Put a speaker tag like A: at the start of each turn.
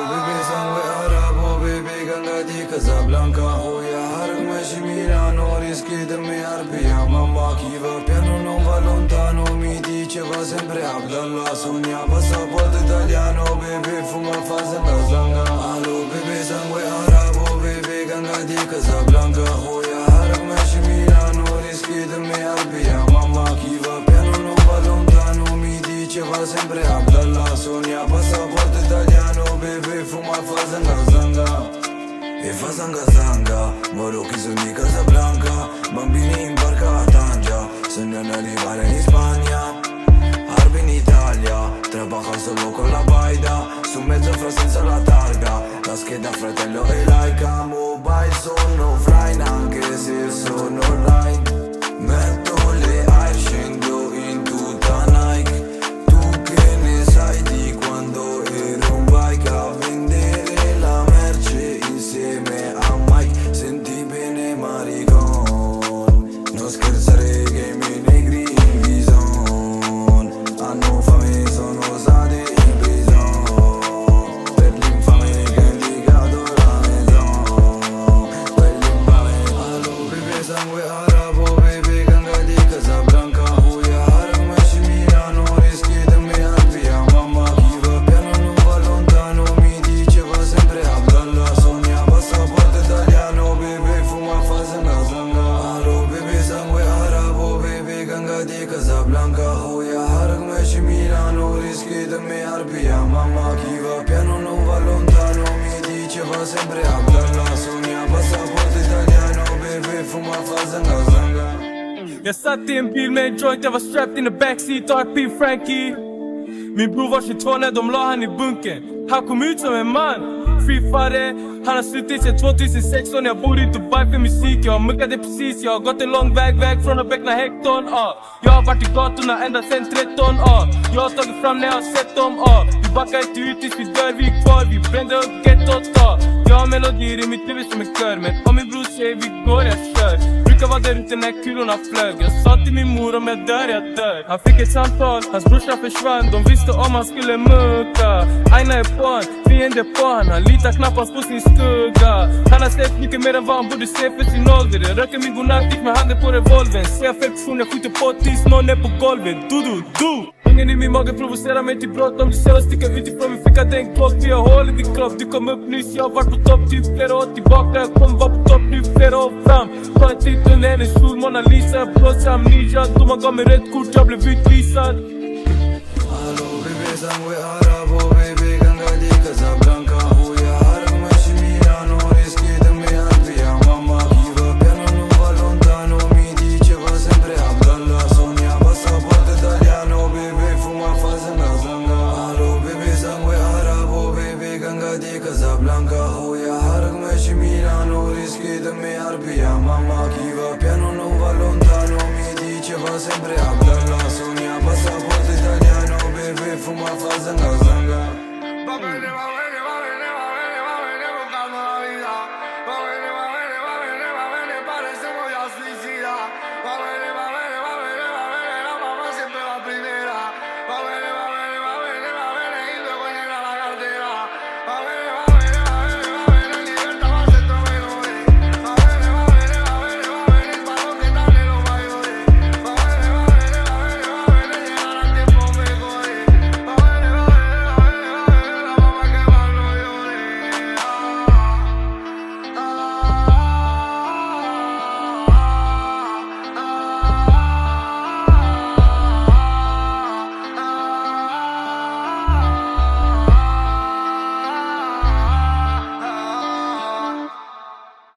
A: bebe sangue arabo, bebe ganga di Casablanca. Oh ya hark meshi Milano, rischi di me arpia. Mamma chi va piano non va lontano, mi diceva sempre Abdallah. Sogna passaporto italiano, bebe fuma fa zanga zanga. Allo bebe sangue arabo, bebe ganga di Casablanca. Oh ya hark meshi Milano, rischi di me arpia. Mamma chi va piano non va lontano, mi diceva sempre Abdallah. Sogna passaporto italiano, bebe fuma fa zanga zanga. E fa zanga zanga, Marocchi sono di Casablanca. Bambini in barca a Tanja, sognano arrivare in Spagna. Arbi in Italia, trabaja solo con la baida. Su mezzo fra senza la targa, la scheda fratello e laica. Mobile sono offline anche se sono online. Metto le air, scendo in tutta Nike. Tu che ne sai di quando ero un bike a vendere la merce insieme a Mike. Senti bene maricon, non scherzare che i miei negri in bison hanno fame, sono stati in prison per l'infame che ha indicato la maison. Quell'infame. Allo bebe sangue arabo, bebe ganga di Casablanca. Oh ya hark meshi Milano, rischi di me arpia. Mamma chi va piano non va lontano, mi diceva sempre Abdallah. Sogna passaporto italiano, bebe fuma fa zanga zanga. Allo bebe sangue arabo, bebe ganga di Casablanca. Oh ya hark meshi Milano, rischi di me arpia. Mamma chi va piano non va lontano, mi diceva sempre Abdallah. Sogna passaporto italiano, bebe fuma fa zanga zanga.
B: Jag satt i en bil med en joint, jag var strapped in the backseat, RP Frankie. Min bror var 22 när de la han i bunkern. Han kom ut som en man, free-fare. Han har suttit sedan 2016, jag bor i Dubai för musik. Jag muckade precis, jag har gått en lång väg från att beckna hekton. Jag har varit i gatorna ända sen 13. Jag har tagit fram när jag har sett dem. Vi backar inte ut tills vi dör, vi är kvar. Vi brände upp gettot. Jag har melodier i mitt huvud som en kör, men om min bror säger vi går, jag kör. Brukar vara där ute när kulorna flög. Jag sa till min mor om jag dör, jag dör. Han fick ett samtal, hans brorsa försvann. De visste om han skulle mucka. Aina är på han, fiende på han. Han litar knappast på sin skugga. Han har släppt mycket mer än vad han borde se för sin ålder. Jag röker min godnatt, gick med handen på revolvern. Ser jag fel person, jag skjuter på tills någon är på golvet. Du. Ungen i min mage provocerar mig till brott. Om du ser oss sticka utifrån min ficka, den klock. Vi har hål i din kropp, du kom upp nyss. Jag har varit på topp typ flera år tillbaka. Jag kommer vara på topp nu flera år fram. Ta en titt under hennes kjol, Mona Lisa. Blås amnesia, domaren gav mig rätt kort, jag blev utvisad.
A: Allo bebe sangue arabo, bebe ganga di Casablanca. Oh ya hark meshi Milano, rischi di me arpia. Mamma chi va piano non va lontano, mi diceva sempre Abdallah. Sogna passaporto italiano, bebe fuma fa zanga zanga. Allo bebe sangue arabo, bebe ganga di Casablanca. Oh ya hark meshi Milano, rischi di me arpia. Mamma chi va piano non va lontano, mi diceva sempre Abdallah. Sogna passaporto italiano, bebe fuma fa zanga zanga.